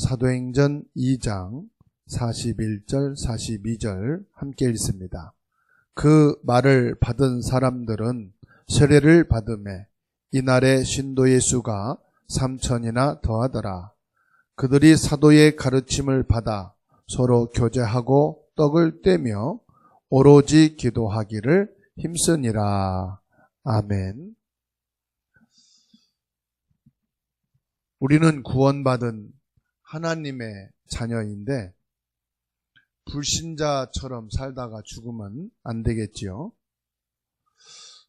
사도행전 2장 41절 42절 함께 읽습니다. 그 말을 받은 사람들은 세례를 받음에 이날에 신도의 수가 3,000이나 더하더라. 그들이 사도의 가르침을 받아 서로 교제하고 떡을 떼며 오로지 기도하기를 힘쓰니라. 아멘. 우리는 구원받은 하나님의 자녀인데 불신자처럼 살다가 죽으면 안 되겠지요.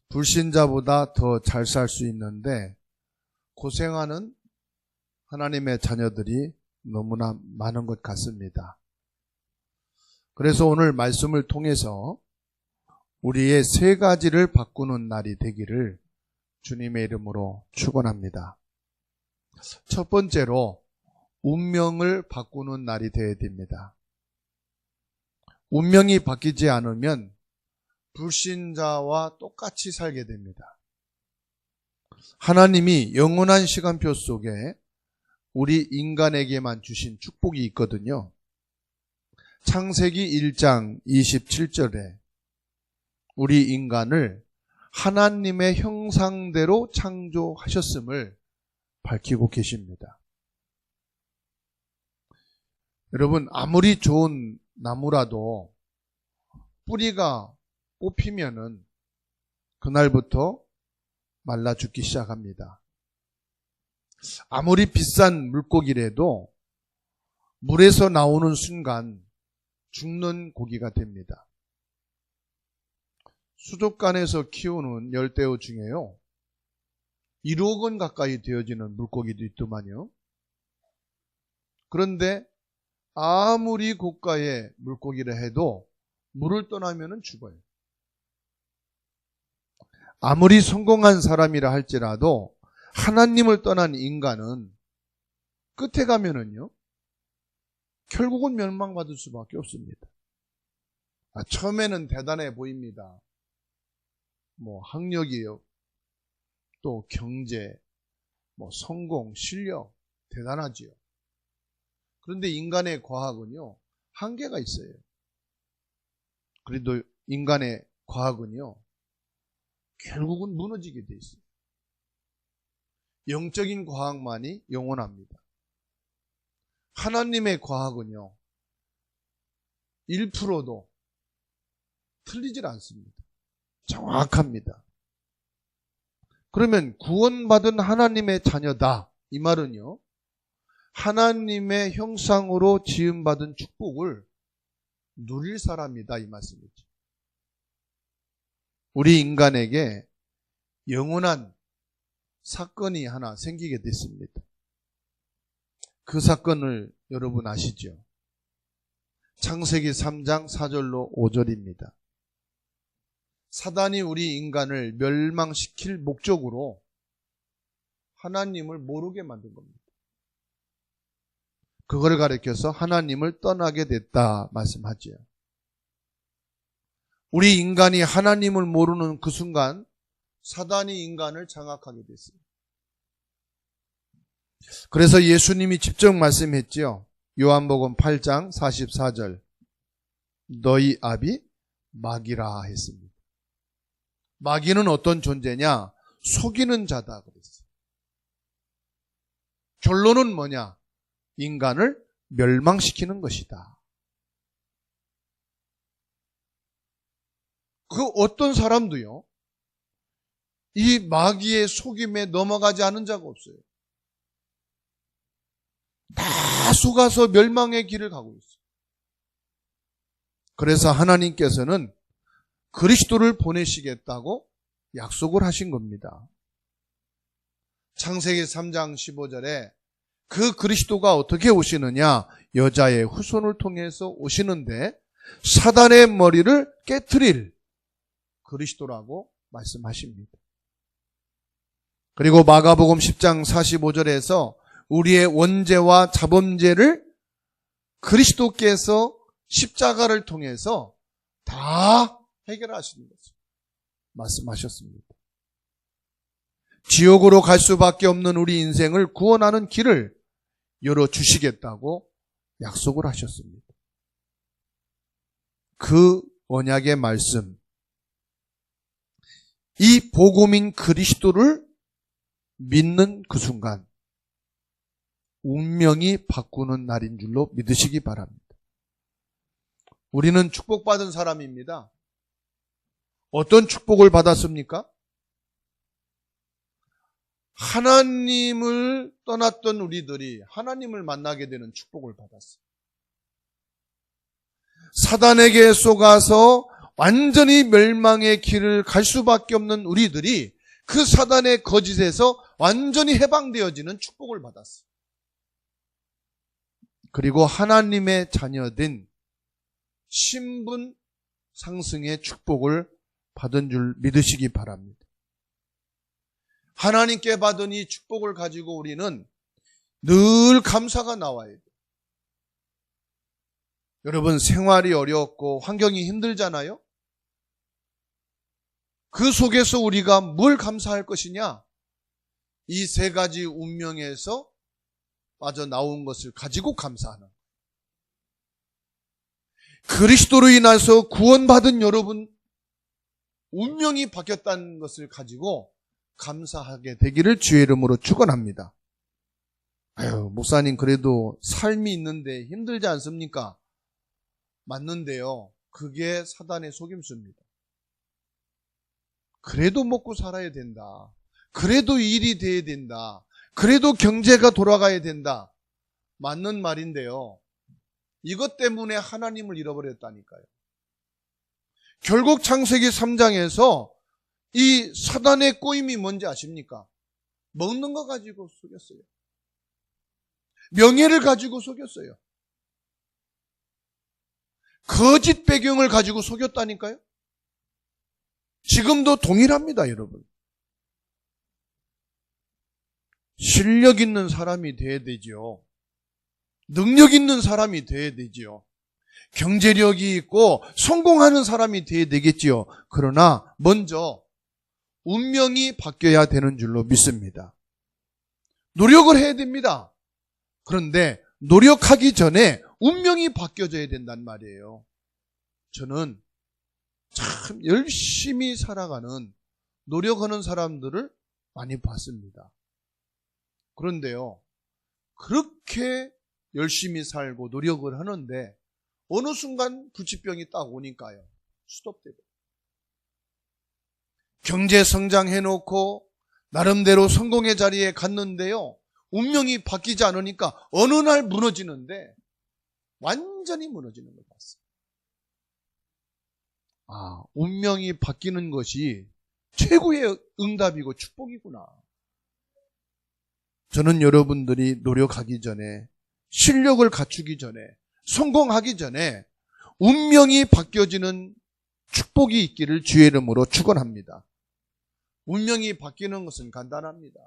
불신자보다 더 잘 살 수 있는데 고생하는 하나님의 자녀들이 너무나 많은 것 같습니다. 그래서 오늘 말씀을 통해서 우리의 세 가지를 바꾸는 날이 되기를 주님의 이름으로 축원합니다. 첫 번째로 운명을 바꾸는 날이 되어야 됩니다. 운명이 바뀌지 않으면 불신자와 똑같이 살게 됩니다. 하나님이 영원한 시간표 속에 우리 인간에게만 주신 축복이 있거든요. 창세기 1장 27절에 우리 인간을 하나님의 형상대로 창조하셨음을 밝히고 계십니다. 여러분, 아무리 좋은 나무라도 뿌리가 뽑히면은 그날부터 말라 죽기 시작합니다. 아무리 비싼 물고기라도 물에서 나오는 순간 죽는 고기가 됩니다. 수족관에서 키우는 열대어 중에요, 1억 원 가까이 되어지는 물고기도 있더만요. 그런데 아무리 고가의 물고기를 해도 물을 떠나면 죽어요. 아무리 성공한 사람이라 할지라도 하나님을 떠난 인간은 끝에 가면은요, 결국은 멸망받을 수밖에 없습니다. 처음에는 대단해 보입니다. 학력이요, 또 경제, 성공, 실력 대단하지요. 그런데 인간의 과학은요, 한계가 있어요. 그래도 인간의 과학은요, 결국은 무너지게 돼 있어요. 영적인 과학만이 영원합니다. 하나님의 과학은요, 1%도 틀리질 않습니다. 정확합니다. 그러면 구원받은 하나님의 자녀다, 이 말은요, 하나님의 형상으로 지음받은 축복을 누릴 사람이다, 이 말씀이죠. 우리 인간에게 영원한 사건이 하나 생기게 됐습니다. 그 사건을 여러분 아시죠? 창세기 3장 4절로 5절입니다. 사단이 우리 인간을 멸망시킬 목적으로 하나님을 모르게 만든 겁니다. 그걸 가리켜서 하나님을 떠나게 됐다 말씀하죠. 우리 인간이 하나님을 모르는 그 순간 사단이 인간을 장악하게 됐어요. 그래서 예수님이 직접 말씀했지요. 요한복음 8장 44절, 너희 아비 마귀라 했습니다. 마귀는 어떤 존재냐? 속이는 자다 그랬어요. 결론은 뭐냐? 인간을 멸망시키는 것이다. 그 어떤 사람도요, 이 마귀의 속임에 넘어가지 않은 자가 없어요. 다 속아서 멸망의 길을 가고 있어요. 그래서 하나님께서는 그리스도를 보내시겠다고 약속을 하신 겁니다. 창세기 3장 15절에 그 그리스도가 어떻게 오시느냐? 여자의 후손을 통해서 오시는데 사단의 머리를 깨트릴 그리스도라고 말씀하십니다. 그리고 마가복음 10장 45절에서 우리의 원죄와 자범죄를 그리스도께서 십자가를 통해서 다 해결하시는 것을 말씀하셨습니다. 지옥으로 갈 수밖에 없는 우리 인생을 구원하는 길을 열어주시겠다고 약속을 하셨습니다. 그 언약의 말씀, 이 복음인 그리스도를 믿는 그 순간 운명이 바꾸는 날인 줄로 믿으시기 바랍니다. 우리는 축복받은 사람입니다. 어떤 축복을 받았습니까? 하나님을 떠났던 우리들이 하나님을 만나게 되는 축복을 받았어요. 사단에게 속아서 완전히 멸망의 길을 갈 수밖에 없는 우리들이 그 사단의 거짓에서 완전히 해방되어지는 축복을 받았어요. 그리고 하나님의 자녀된 신분 상승의 축복을 받은 줄 믿으시기 바랍니다. 하나님께 받은 이 축복을 가지고 우리는 늘 감사가 나와야 돼요. 여러분, 생활이 어렵고 환경이 힘들잖아요? 그 속에서 우리가 뭘 감사할 것이냐? 이 세 가지 운명에서 빠져나온 것을 가지고 감사하는 거예요. 그리스도로 인해서 구원받은 여러분, 운명이 바뀌었다는 것을 가지고 감사하게 되기를 주의 이름으로 축원합니다. 아유, 목사님 그래도 삶이 있는데 힘들지 않습니까? 맞는데요. 그게 사단의 속임수입니다. 그래도 먹고 살아야 된다. 그래도 일이 돼야 된다. 그래도 경제가 돌아가야 된다. 맞는 말인데요. 이것 때문에 하나님을 잃어버렸다니까요. 결국 창세기 3장에서 이 사단의 꼬임이 뭔지 아십니까? 먹는 거 가지고 속였어요. 명예를 가지고 속였어요. 거짓 배경을 가지고 속였다니까요. 지금도 동일합니다, 여러분. 실력 있는 사람이 돼야 되지요. 능력 있는 사람이 돼야 되지요. 경제력이 있고 성공하는 사람이 돼야 되겠지요. 그러나 먼저 운명이 바뀌어야 되는 줄로 믿습니다. 노력을 해야 됩니다. 그런데 노력하기 전에 운명이 바뀌어져야 된단 말이에요. 저는 참 열심히 살아가는, 노력하는 사람들을 많이 봤습니다. 그런데요, 그렇게 열심히 살고 노력을 하는데 어느 순간 불치병이 딱 오니까요, 스톱되고. 경제 성장해놓고 나름대로 성공의 자리에 갔는데요, 운명이 바뀌지 않으니까 어느 날 무너지는데 완전히 무너지는 걸 봤어요. 아, 운명이 바뀌는 것이 최고의 응답이고 축복이구나. 저는 여러분들이 노력하기 전에, 실력을 갖추기 전에, 성공하기 전에 운명이 바뀌어지는 축복이 있기를 주의 이름으로 축원합니다. 운명이 바뀌는 것은 간단합니다.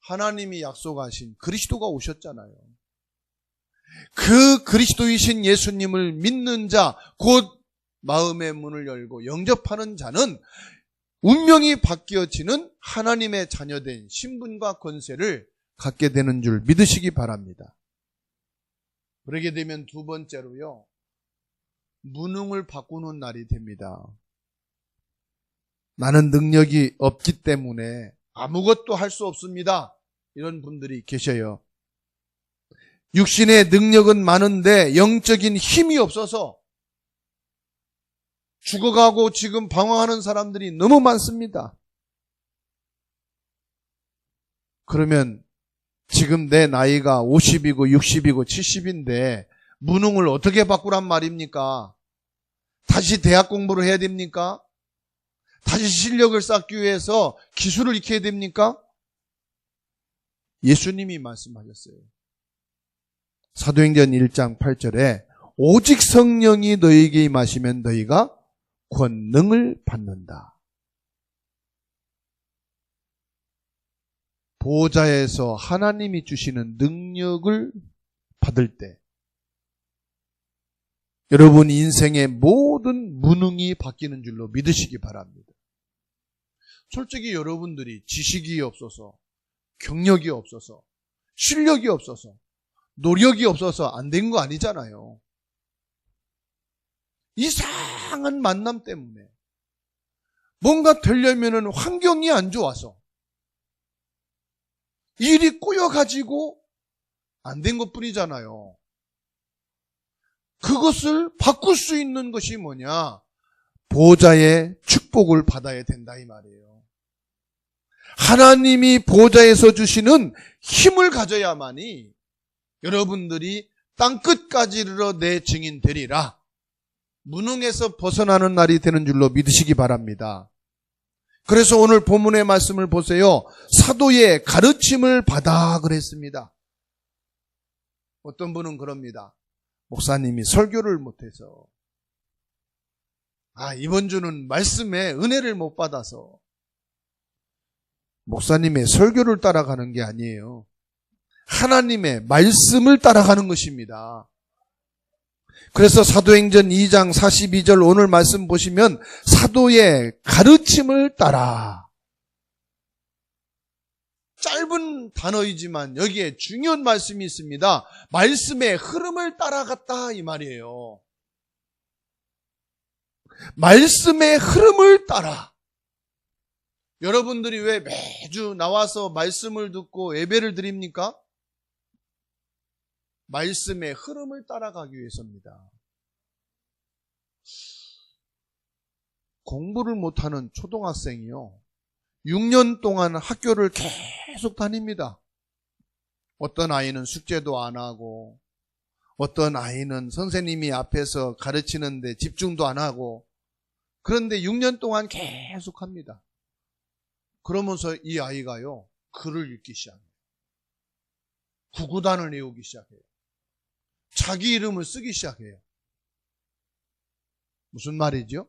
하나님이 약속하신 그리스도가 오셨잖아요. 그 그리스도이신 예수님을 믿는 자, 곧 마음의 문을 열고 영접하는 자는 운명이 바뀌어지는 하나님의 자녀된 신분과 권세를 갖게 되는 줄 믿으시기 바랍니다. 그러게 되면 두 번째로요, 무능을 바꾸는 날이 됩니다. 나는 능력이 없기 때문에 아무것도 할 수 없습니다. 이런 분들이 계셔요. 육신의 능력은 많은데 영적인 힘이 없어서 죽어가고 지금 방황하는 사람들이 너무 많습니다. 그러면 지금 내 나이가 50이고 60이고 70인데 무능을 어떻게 바꾸란 말입니까? 다시 대학 공부를 해야 됩니까? 다시 실력을 쌓기 위해서 기술을 익혀야 됩니까? 예수님이 말씀하셨어요. 사도행전 1장 8절에 오직 성령이 너희에게 임하시면 너희가 권능을 받는다. 보좌에서 하나님이 주시는 능력을 받을 때 여러분 인생의 모든 무능이 바뀌는 줄로 믿으시기 바랍니다. 솔직히 여러분들이 지식이 없어서, 경력이 없어서, 실력이 없어서, 노력이 없어서 안 된 거 아니잖아요. 이상한 만남 때문에 뭔가 되려면은 환경이 안 좋아서 일이 꼬여가지고 안 된 것 뿐이잖아요. 그것을 바꿀 수 있는 것이 뭐냐? 보호자의 축복을 받아야 된다 이 말이에요. 하나님이 보호자에서 주시는 힘을 가져야만이 여러분들이 땅끝까지 이르러 내 증인 되리라. 무능에서 벗어나는 날이 되는 줄로 믿으시기 바랍니다. 그래서 오늘 본문의 말씀을 보세요. 사도의 가르침을 받아 그랬습니다. 어떤 분은 그럽니다. 목사님이 설교를 못해서, 이번 주는 말씀에 은혜를 못 받아서. 목사님의 설교를 따라가는 게 아니에요. 하나님의 말씀을 따라가는 것입니다. 그래서 사도행전 2장 42절 오늘 말씀 보시면 사도의 가르침을 따라. 짧은 단어이지만 여기에 중요한 말씀이 있습니다. 말씀의 흐름을 따라갔다 이 말이에요. 말씀의 흐름을 따라. 여러분들이 왜 매주 나와서 말씀을 듣고 예배를 드립니까? 말씀의 흐름을 따라가기 위해서입니다. 공부를 못하는 초등학생이요, 6년 동안 학교를 계속 다닙니다. 어떤 아이는 숙제도 안 하고, 어떤 아이는 선생님이 앞에서 가르치는데 집중도 안 하고, 그런데 6년 동안 계속 합니다. 그러면서 이 아이가요, 글을 읽기 시작해요. 구구단을 외우기 시작해요. 자기 이름을 쓰기 시작해요. 무슨 말이죠?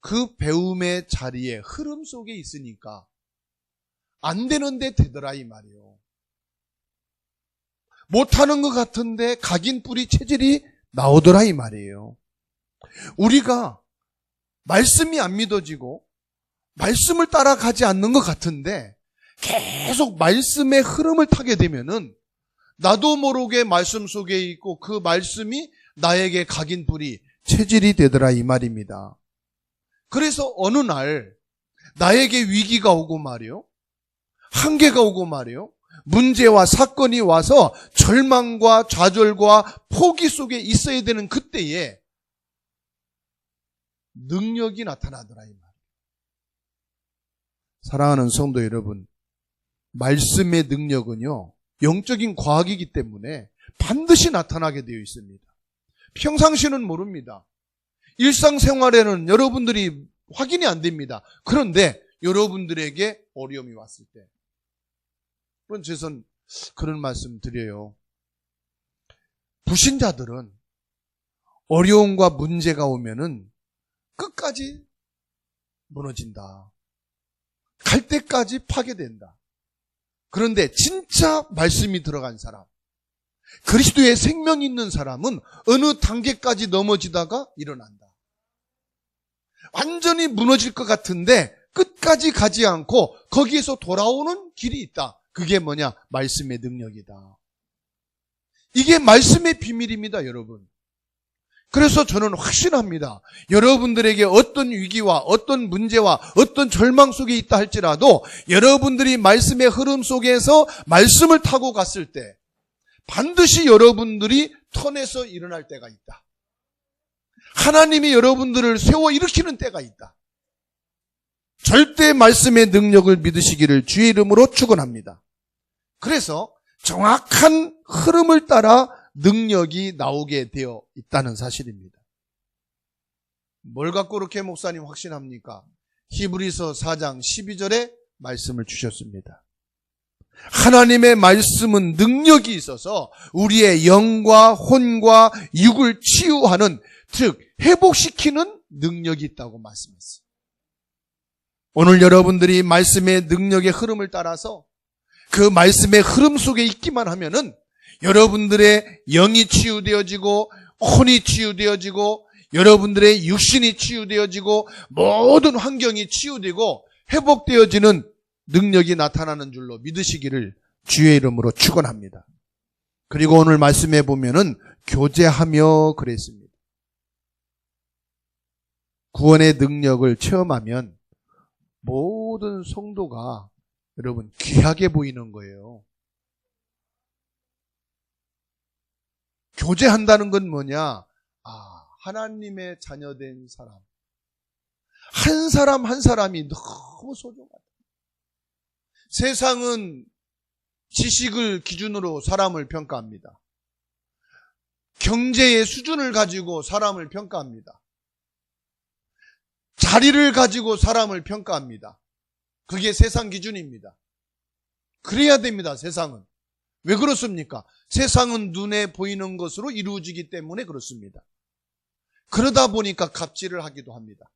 그 배움의 자리에 흐름 속에 있으니까 안 되는데 되더라 이 말이에요. 못하는 것 같은데 각인 뿌리 체질이 나오더라 이 말이에요. 우리가 말씀이 안 믿어지고 말씀을 따라가지 않는 것 같은데 계속 말씀의 흐름을 타게 되면은 나도 모르게 말씀 속에 있고 그 말씀이 나에게 각인 뿌리 체질이 되더라 이 말입니다. 그래서 어느 날 나에게 위기가 오고 말이요, 한계가 오고 말이요, 문제와 사건이 와서 절망과 좌절과 포기 속에 있어야 되는 그때에 능력이 나타나더라 이 말이에요. 사랑하는 성도 여러분, 말씀의 능력은요, 영적인 과학이기 때문에 반드시 나타나게 되어 있습니다. 평상시는 모릅니다. 일상생활에는 여러분들이 확인이 안 됩니다. 그런데 여러분들에게 어려움이 왔을 때, 그런 저는 그런 말씀 드려요. 불신자들은 어려움과 문제가 오면은 끝까지 무너진다. 갈 때까지 파괴된다. 그런데 진짜 말씀이 들어간 사람, 그리스도의 생명이 있는 사람은 어느 단계까지 넘어지다가 일어난다. 완전히 무너질 것 같은데 끝까지 가지 않고 거기에서 돌아오는 길이 있다. 그게 뭐냐? 말씀의 능력이다. 이게 말씀의 비밀입니다, 여러분. 그래서 저는 확신합니다. 여러분들에게 어떤 위기와 어떤 문제와 어떤 절망 속에 있다 할지라도 여러분들이 말씀의 흐름 속에서 말씀을 타고 갔을 때 반드시 여러분들이 턴에서 일어날 때가 있다. 하나님이 여러분들을 세워 일으키는 때가 있다. 절대 말씀의 능력을 믿으시기를 주의 이름으로 축원합니다. 그래서 정확한 흐름을 따라 능력이 나오게 되어 있다는 사실입니다. 뭘 갖고 그렇게 목사님 확신합니까? 히브리서 4장 12절에 말씀을 주셨습니다. 하나님의 말씀은 능력이 있어서 우리의 영과 혼과 육을 치유하는, 즉 회복시키는 능력이 있다고 말씀했어요. 오늘 여러분들이 말씀의 능력의 흐름을 따라서 그 말씀의 흐름 속에 있기만 하면은 여러분들의 영이 치유되어지고 혼이 치유되어지고 여러분들의 육신이 치유되어지고 모든 환경이 치유되고 회복되어지는 능력이 나타나는 줄로 믿으시기를 주의 이름으로 축원합니다. 그리고 오늘 말씀해 보면은 교제하며 그랬습니다. 구원의 능력을 체험하면 모든 성도가 여러분 귀하게 보이는 거예요. 교제한다는 건 뭐냐? 하나님의 자녀된 사람. 한 사람 한 사람이 너무 소중하다. 세상은 지식을 기준으로 사람을 평가합니다. 경제의 수준을 가지고 사람을 평가합니다. 자리를 가지고 사람을 평가합니다. 그게 세상 기준입니다. 그래야 됩니다, 세상은. 왜 그렇습니까? 세상은 눈에 보이는 것으로 이루어지기 때문에 그렇습니다. 그러다 보니까 갑질을 하기도 합니다.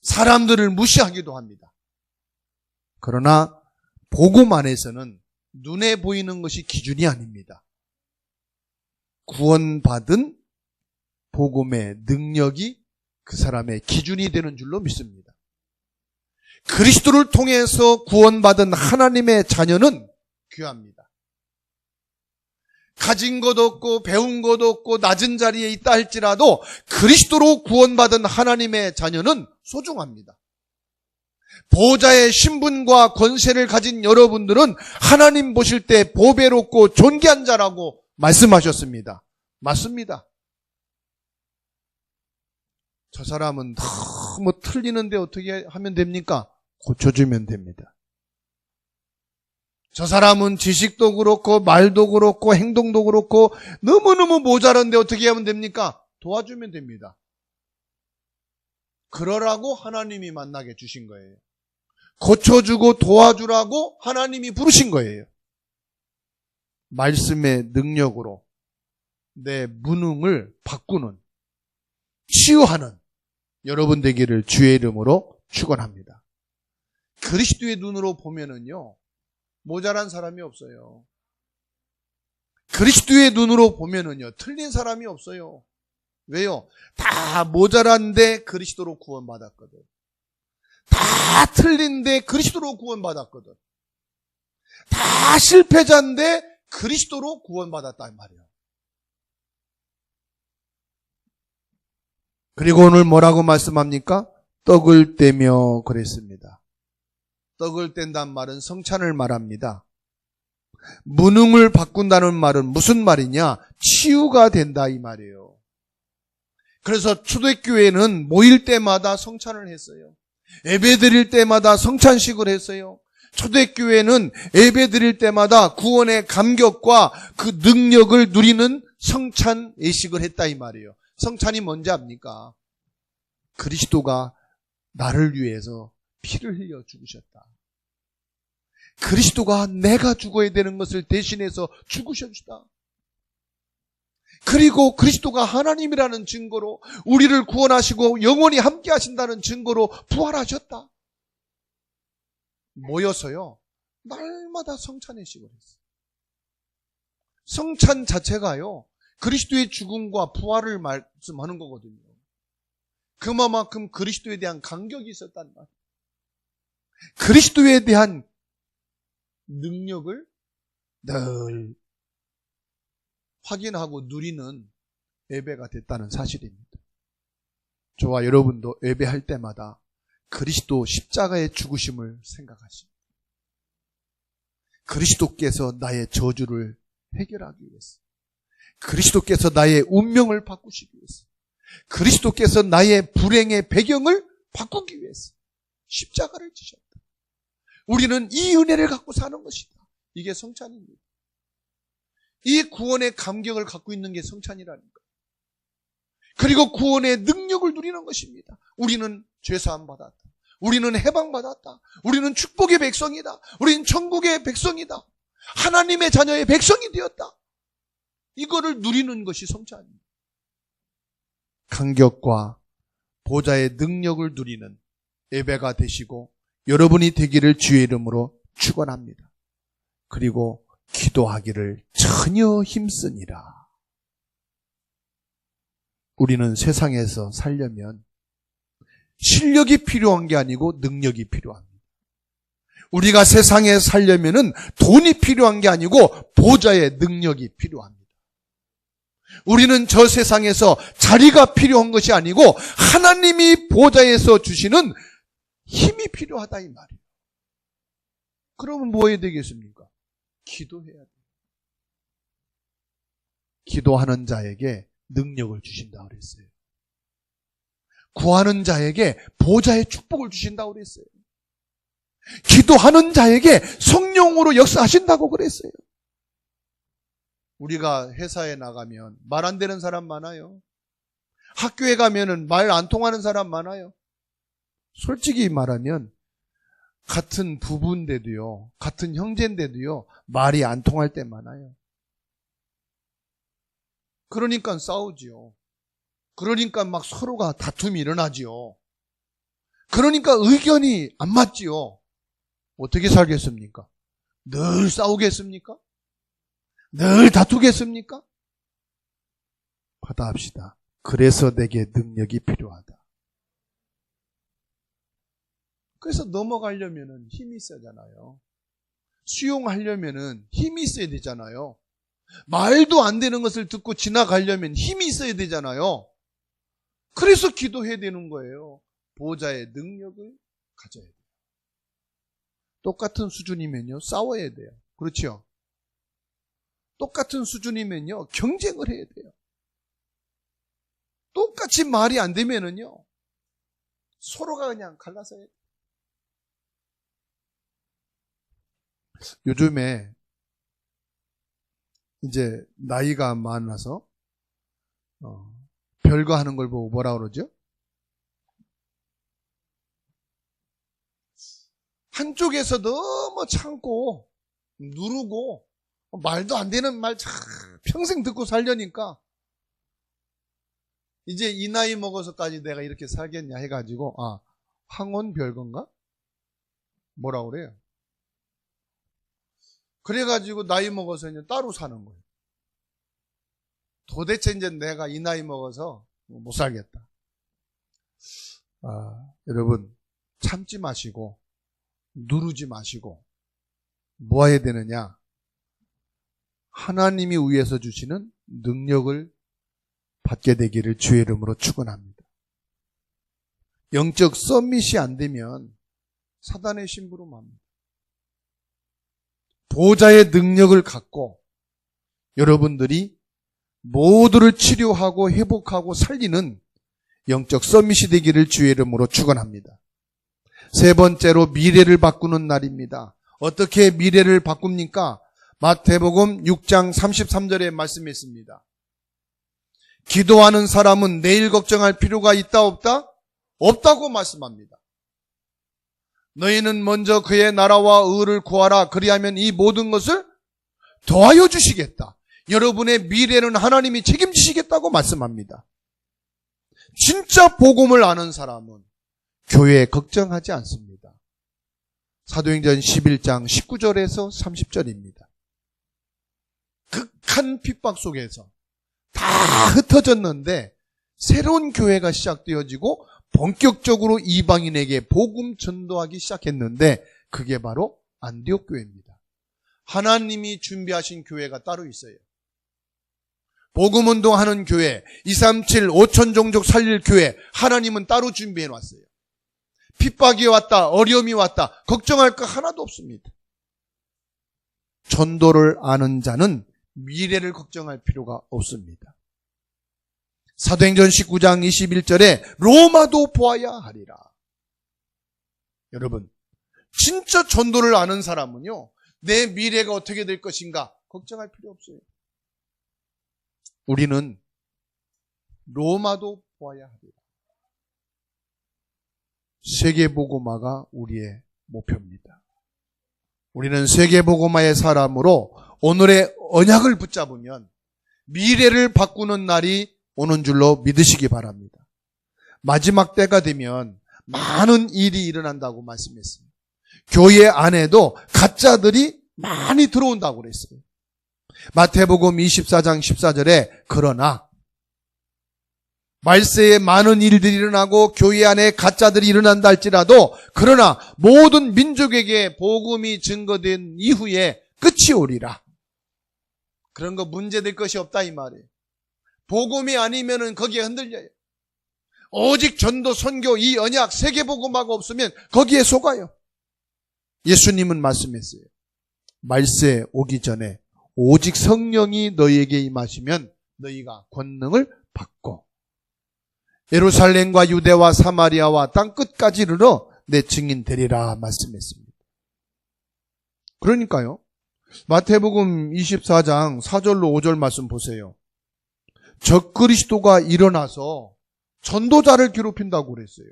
사람들을 무시하기도 합니다. 그러나 복음 안에서는 눈에 보이는 것이 기준이 아닙니다. 구원받은 복음의 능력이 그 사람의 기준이 되는 줄로 믿습니다. 그리스도를 통해서 구원받은 하나님의 자녀는 귀합니다. 가진 것 없고 배운 것 없고 낮은 자리에 있다 할지라도 그리스도로 구원받은 하나님의 자녀는 소중합니다. 보호자의 신분과 권세를 가진 여러분들은 하나님 보실 때 보배롭고 존귀한 자라고 말씀하셨습니다. 맞습니다. 저 사람은 너무 틀리는데 어떻게 하면 됩니까? 고쳐주면 됩니다. 저 사람은 지식도 그렇고 말도 그렇고 행동도 그렇고 너무너무 모자란데 어떻게 하면 됩니까? 도와주면 됩니다. 그러라고 하나님이 만나게 주신 거예요. 고쳐주고 도와주라고 하나님이 부르신 거예요. 말씀의 능력으로 내 무능을 바꾸는, 치유하는 여러분 되기를 주의 이름으로 축원합니다. 그리스도의 눈으로 보면은요, 모자란 사람이 없어요. 그리스도의 눈으로 보면은요, 틀린 사람이 없어요. 왜요? 다 모자란데 그리스도로 구원받았거든. 다 틀린데 그리스도로 구원받았거든. 다 실패자인데 그리스도로 구원받았단 말이에요. 그리고 오늘 뭐라고 말씀합니까? 떡을 떼며 그랬습니다. 떡을 뗀단 말은 성찬을 말합니다. 무능을 바꾼다는 말은 무슨 말이냐? 치유가 된다 이 말이에요. 그래서 초대교회는 모일 때마다 성찬을 했어요. 예배 드릴 때마다 성찬식을 했어요. 초대교회는 예배 드릴 때마다 구원의 감격과 그 능력을 누리는 성찬 예식을 했다 이 말이에요. 성찬이 뭔지 압니까? 그리스도가 나를 위해서 피를 흘려 죽으셨다. 그리스도가 내가 죽어야 되는 것을 대신해서 죽으셨다. 그리고 그리스도가 하나님이라는 증거로 우리를 구원하시고 영원히 함께 하신다는 증거로 부활하셨다. 모여서요, 날마다 성찬회식을 했어요. 성찬 자체가요, 그리스도의 죽음과 부활을 말씀하는 거거든요. 그만큼 그리스도에 대한 감격이 있었단 말이에요. 그리스도에 대한 능력을 늘 확인하고 누리는 예배가 됐다는 사실입니다. 저와 여러분도 예배할 때마다 그리스도 십자가의 죽으심을 생각하십니다. 그리스도께서 나의 저주를 해결하기 위해서, 그리스도께서 나의 운명을 바꾸시기 위해서, 그리스도께서 나의 불행의 배경을 바꾸기 위해서 십자가를 지셨다. 우리는 이 은혜를 갖고 사는 것이다. 이게 성찬입니다. 이 구원의 감격을 갖고 있는 게 성찬이라니까. 그리고 구원의 능력을 누리는 것입니다. 우리는 죄사함 받았다. 우리는 해방받았다. 우리는 축복의 백성이다. 우리는 천국의 백성이다. 하나님의 자녀의 백성이 되었다. 이거를 누리는 것이 성찬입니다. 감격과 보좌의 능력을 누리는 예배가 되시고 여러분이 되기를 주의 이름으로 축원합니다. 그리고 기도하기를 전혀 힘쓰니라. 우리는 세상에서 살려면 실력이 필요한 게 아니고 능력이 필요합니다. 우리가 세상에 살려면은 돈이 필요한 게 아니고 보좌의 능력이 필요합니다. 우리는 저 세상에서 자리가 필요한 것이 아니고 하나님이 보좌에서 주시는 힘이 필요하다 이 말이에요. 그러면 뭐 해야 되겠습니까? 기도해야 돼요. 기도하는 자에게 능력을 주신다고 그랬어요. 구하는 자에게 보좌의 축복을 주신다고 그랬어요. 기도하는 자에게 성령으로 역사하신다고 그랬어요. 우리가 회사에 나가면 말 안 되는 사람 많아요. 학교에 가면은 말 안 통하는 사람 많아요. 솔직히 말하면 같은 부부인데도요, 같은 형제인데도요, 말이 안 통할 때 많아요. 그러니까 싸우지요. 그러니까 막 서로가 다툼이 일어나지요. 그러니까 의견이 안 맞지요. 어떻게 살겠습니까? 늘 싸우겠습니까? 늘 다투겠습니까? 받아합시다. 그래서 내게 능력이 필요하다. 그래서 넘어가려면은 힘이 있어야잖아요. 수용하려면은 힘이 있어야 되잖아요. 말도 안 되는 것을 듣고 지나가려면 힘이 있어야 되잖아요. 그래서 기도해야 되는 거예요. 보호자의 능력을 가져야 돼요. 똑같은 수준이면요, 싸워야 돼요. 그렇죠? 똑같은 수준이면요, 경쟁을 해야 돼요. 똑같이 말이 안 되면은요, 서로가 그냥 갈라서 해야 돼요. 요즘에 이제 나이가 많아서 별거 하는 걸 보고 뭐라 그러죠? 한쪽에서 너무 참고 누르고 말도 안 되는 말 평생 듣고 살려니까 이제 이 나이 먹어서까지 내가 이렇게 살겠냐 해가지고 황혼별건가? 뭐라 그래요? 그래가지고 나이 먹어서 이제 따로 사는 거예요. 도대체 이제 내가 이 나이 먹어서 못 살겠다. 여러분 참지 마시고 누르지 마시고 뭐 해야 되느냐? 하나님이 위에서 주시는 능력을 받게 되기를 주의 이름으로 축원합니다. 영적 서밋이 안 되면 사단의 심부름합니다. 보좌의 능력을 갖고 여러분들이 모두를 치료하고 회복하고 살리는 영적 서밋이 되기를 주의 이름으로 축원합니다. 세 번째로 미래를 바꾸는 날입니다. 어떻게 미래를 바꿉니까? 마태복음 6장 33절에 말씀했습니다. 기도하는 사람은 내일 걱정할 필요가 있다 없다? 없다고 말씀합니다. 너희는 먼저 그의 나라와 의를 구하라. 그리하면 이 모든 것을 더하여 주시겠다. 여러분의 미래는 하나님이 책임지시겠다고 말씀합니다. 진짜 복음을 아는 사람은 교회에 걱정하지 않습니다. 사도행전 11장 19절에서 30절입니다. 극한 핍박 속에서 다 흩어졌는데 새로운 교회가 시작되어지고 본격적으로 이방인에게 복음 전도하기 시작했는데 그게 바로 안디옥 교회입니다. 하나님이 준비하신 교회가 따로 있어요. 복음 운동하는 교회, 237, 5천 종족 살릴 교회, 하나님은 따로 준비해 놨어요. 핍박이 왔다, 어려움이 왔다, 걱정할 거 하나도 없습니다. 전도를 아는 자는 미래를 걱정할 필요가 없습니다. 사도행전 19장 21절에 로마도 보아야 하리라. 여러분, 진짜 전도를 아는 사람은요, 내 미래가 어떻게 될 것인가 걱정할 필요 없어요. 우리는 로마도 보아야 하리라. 세계복음화가 우리의 목표입니다. 우리는 세계복음화의 사람으로 오늘의 언약을 붙잡으면 미래를 바꾸는 날이 오는 줄로 믿으시기 바랍니다. 마지막 때가 되면 많은 일이 일어난다고 말씀했습니다. 교회 안에도 가짜들이 많이 들어온다고 그랬어요. 마태복음 24장 14절에 그러나 말세에 많은 일들이 일어나고 교회 안에 가짜들이 일어난다 할지라도 그러나 모든 민족에게 복음이 증거된 이후에 끝이 오리라. 그런 거 문제될 것이 없다 이 말이에요. 복음이 아니면은 거기에 흔들려요. 오직 전도, 선교, 이 언약, 세계복음하고 없으면 거기에 속아요. 예수님은 말씀했어요. 말세 오기 전에 오직 성령이 너희에게 임하시면 너희가 권능을 받고 예루살렘과 유대와 사마리아와 땅 끝까지 이르러 내 증인 되리라 말씀했습니다. 그러니까요. 마태복음 24장 4절로 5절 말씀 보세요. 적그리스도가 일어나서 전도자를 괴롭힌다고 그랬어요.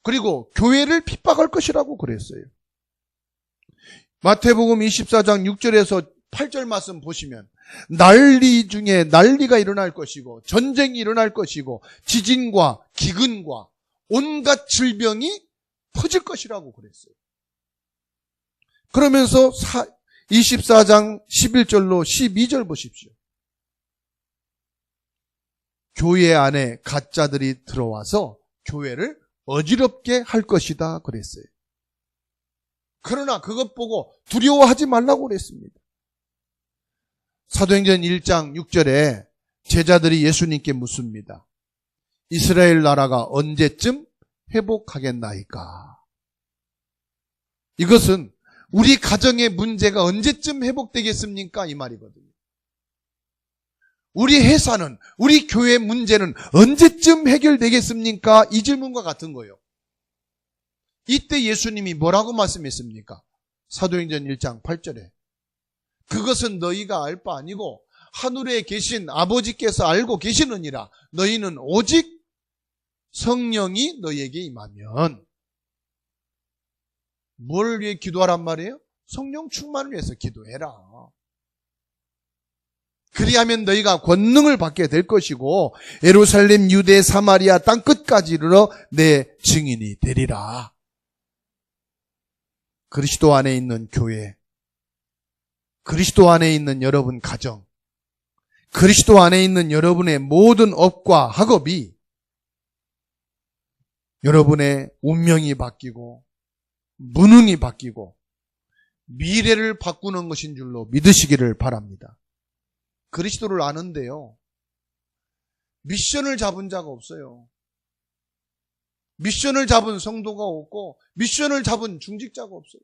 그리고 교회를 핍박할 것이라고 그랬어요. 마태복음 24장 6절에서 8절 말씀 보시면 난리 중에 난리가 일어날 것이고 전쟁이 일어날 것이고 지진과 기근과 온갖 질병이 퍼질 것이라고 그랬어요. 그러면서 24장 11절로 12절 보십시오. 교회 안에 가짜들이 들어와서 교회를 어지럽게 할 것이다 그랬어요. 그러나 그것 보고 두려워하지 말라고 그랬습니다. 사도행전 1장 6절에 제자들이 예수님께 묻습니다. 이스라엘 나라가 언제쯤 회복하겠나이까? 이것은 우리 가정의 문제가 언제쯤 회복되겠습니까? 이 말이거든요. 우리 회사는, 우리 교회 문제는 언제쯤 해결되겠습니까? 이 질문과 같은 거예요. 이때 예수님이 뭐라고 말씀했습니까? 사도행전 1장 8절에 그것은 너희가 알 바 아니고 하늘에 계신 아버지께서 알고 계시느니라. 너희는 오직 성령이 너희에게 임하면. 뭘 위해 기도하란 말이에요? 성령 충만을 위해서 기도해라. 그리하면 너희가 권능을 받게 될 것이고 예루살렘, 유대, 사마리아 땅 끝까지 이르러 내 증인이 되리라. 그리스도 안에 있는 교회, 그리스도 안에 있는 여러분 가정, 그리스도 안에 있는 여러분의 모든 업과 학업이 여러분의 운명이 바뀌고 무능이 바뀌고 미래를 바꾸는 것인 줄로 믿으시기를 바랍니다. 그리스도를 아는데요, 미션을 잡은 자가 없어요. 미션을 잡은 성도가 없고 미션을 잡은 중직자가 없어요.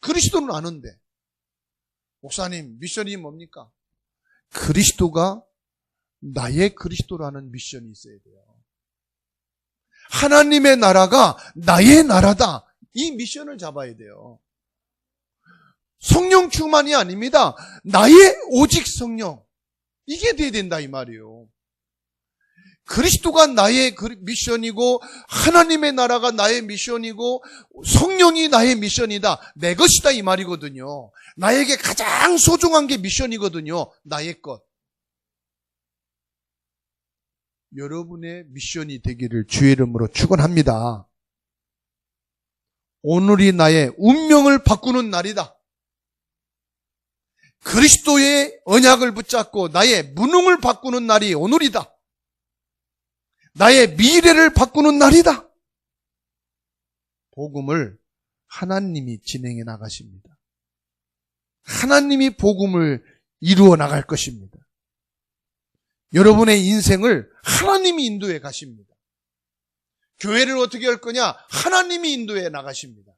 그리스도는 아는데, 목사님 미션이 뭡니까? 그리스도가 나의 그리스도라는 미션이 있어야 돼요. 하나님의 나라가 나의 나라다, 이 미션을 잡아야 돼요. 성령 충만이 아닙니다. 나의 오직 성령, 이게 돼야 된다 이 말이에요. 그리스도가 나의 미션이고 하나님의 나라가 나의 미션이고 성령이 나의 미션이다, 내 것이다 이 말이거든요. 나에게 가장 소중한 게 미션이거든요. 나의 것. 여러분의 미션이 되기를 주의 이름으로 축원합니다. 오늘이 나의 운명을 바꾸는 날이다. 그리스도의 언약을 붙잡고 나의 무능을 바꾸는 날이 오늘이다. 나의 미래를 바꾸는 날이다. 복음을 하나님이 진행해 나가십니다. 하나님이 복음을 이루어 나갈 것입니다. 여러분의 인생을 하나님이 인도해 가십니다. 교회를 어떻게 할 거냐? 하나님이 인도해 나가십니다.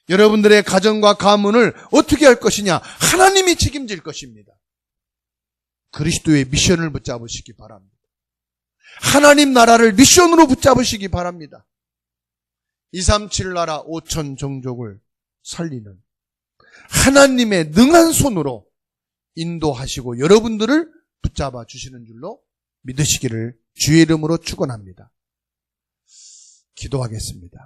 여러분들의 가정과 가문을 어떻게 할 것이냐? 하나님이 책임질 것입니다. 그리스도의 미션을 붙잡으시기 바랍니다. 하나님 나라를 미션으로 붙잡으시기 바랍니다. 237 나라 5천 종족을 살리는 하나님의 능한 손으로 인도하시고 여러분들을 붙잡아 주시는 줄로 믿으시기를 주의 이름으로 축원합니다. 기도하겠습니다.